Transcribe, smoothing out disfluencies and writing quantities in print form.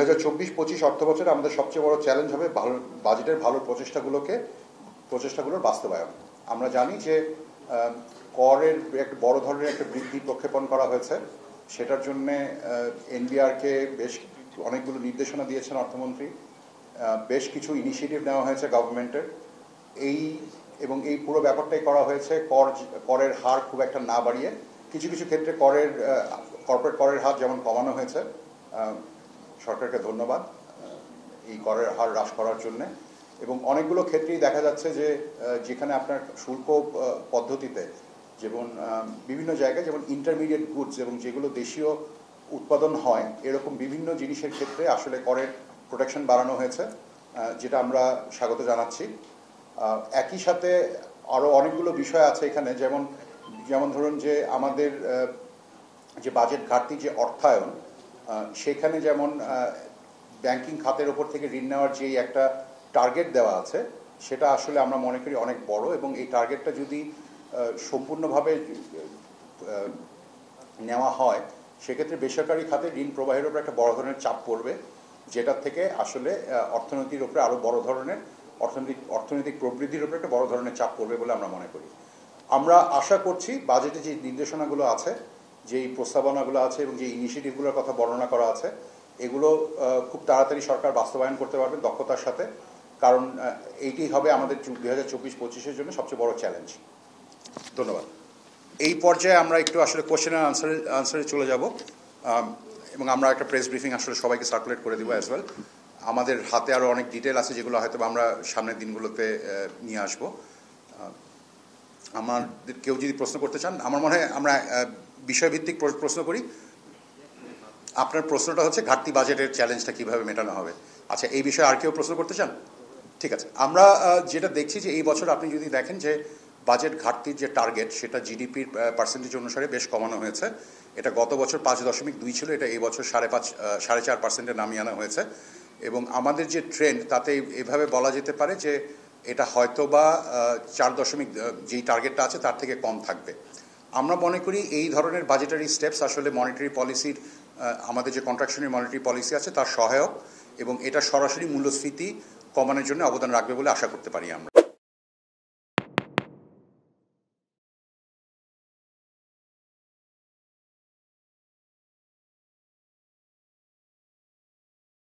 2024-25 অর্থবছরে আমাদের সবচেয়ে বড় চ্যালেঞ্জ হবে বাজেটের ভালো প্রচেষ্টাগুলোর বাস্তবায়ন। আমরা জানি যে করের একটা বড় ধরনের একটা বৃদ্ধি প্রক্ষেপণ করা হয়েছে। সেটার জন্যে এনবিআরকে বেশ অনেকগুলো নির্দেশনা দিয়েছেন অর্থমন্ত্রী। বেশ কিছু ইনিশিয়েটিভ নেওয়া হয়েছে গভর্নমেন্টের। এই পুরো ব্যাপারটাই করা হয়েছে করের হার খুব একটা না বাড়িয়ে। কিছু কিছু ক্ষেত্রে কর্পোরেট করের হার যেমন কমানো হয়েছে, সরকারকে ধন্যবাদ এই করের হার হ্রাস করার জন্যে। এবং অনেকগুলো ক্ষেত্রেই দেখা যাচ্ছে যে যেখানে আপনার শুল্ক পদ্ধতিতে যেমন বিভিন্ন জায়গায় যেমন ইন্টারমিডিয়েট গুডস এবং যেগুলো দেশীয় উৎপাদন হয় এরকম বিভিন্ন জিনিসের ক্ষেত্রে আসলে করের প্রোটেকশন বাড়ানো হয়েছে, যেটা আমরা স্বাগত জানাচ্ছি। একই সাথে আরও অনেকগুলো বিষয় আছে এখানে, যেমন ধরুন যে আমাদের যে বাজেট ঘাটতি যে অর্থায়ন, সেখানে যেমন ব্যাংকিং খাতের ওপর থেকে ঋণ নেওয়ার যেই একটা টার্গেট দেওয়া আছে সেটা আসলে আমরা মনে করি অনেক বড়, এবং এই টার্গেটটা যদি সম্পূর্ণভাবে নেওয়া হয় সেক্ষেত্রে বেসরকারি খাতে ঋণ প্রবাহের উপর একটা বড় ধরনের চাপ পড়বে, যেটার থেকে আসলে অর্থনীতির উপরে আরও বড় ধরনের অর্থনৈতিক প্রবৃদ্ধির উপরে একটা বড় ধরনের চাপ পড়বে বলে আমরা মনে করি। আমরা আশা করছি বাজেটে যে নির্দেশনাগুলো আছে, যেই প্রস্তাবনাগুলো আছে এবং যে ইনিশিয়েটিভগুলোর কথা বর্ণনা করা আছে, এগুলো খুব তাড়াতাড়ি সরকার বাস্তবায়ন করতে পারবে দক্ষতার সাথে, কারণ এইটি হবে আমাদের 2024-25-এর জন্য সবচেয়ে বড় চ্যালেঞ্জ। ধন্যবাদ। এই পর্যায়ে আমরা একটু আসলে কোশ্চেন অ্যান্ড আনসারে চলে যাব, এবং আমরা একটা প্রেস ব্রিফিং আসলে সবাইকে সার্কুলেট করে দেবো অ্যাজ ওয়েল। আমাদের হাতে আরও অনেক ডিটেল আছে যেগুলো হয়তো আমরা সামনের দিনগুলোতে নিয়ে আসবো। আমাদের কেউ যদি প্রশ্ন করতে চান, আমার মনে হয় আমরা বিষয়ভিত্তিক প্রশ্ন করি। আপনার প্রশ্নটা হচ্ছে ঘাটতি বাজেটের চ্যালেঞ্জটা কীভাবে মেটানো হবে। আচ্ছা, এই বিষয়ে আর কেউ প্রশ্ন করতে চান? ঠিক আছে। আমরা যেটা দেখছি যে এই বছর আপনি যদি দেখেন যে বাজেট ঘাটতির যে টার্গেট সেটা জিডিপির পার্সেন্টেজ অনুসারে বেশ কমানো হয়েছে। এটা গত বছর 5.2 ছিল, এটা এই বছর 4.5% নামিয়ে আনা হয়েছে। এবং আমাদের যে ট্রেন্ড তাতে এভাবে বলা যেতে পারে যে এটা হয়তো বা 4 যেই টার্গেটটা আছে তার থেকে কম থাকবে। আমরা মনে করি এই ধরনের বাজেটারি স্টেপস আসলে মনিটারি পলিসির, আমাদের যে কন্ট্রাকশনারি মনিটারি পলিসি আছে তার সহায়ক, এবং এটা সরাসরি মূল্যস্ফীতি কমানোর জন্য অবদান রাখবে বলে আশা করতে পারি আমরা।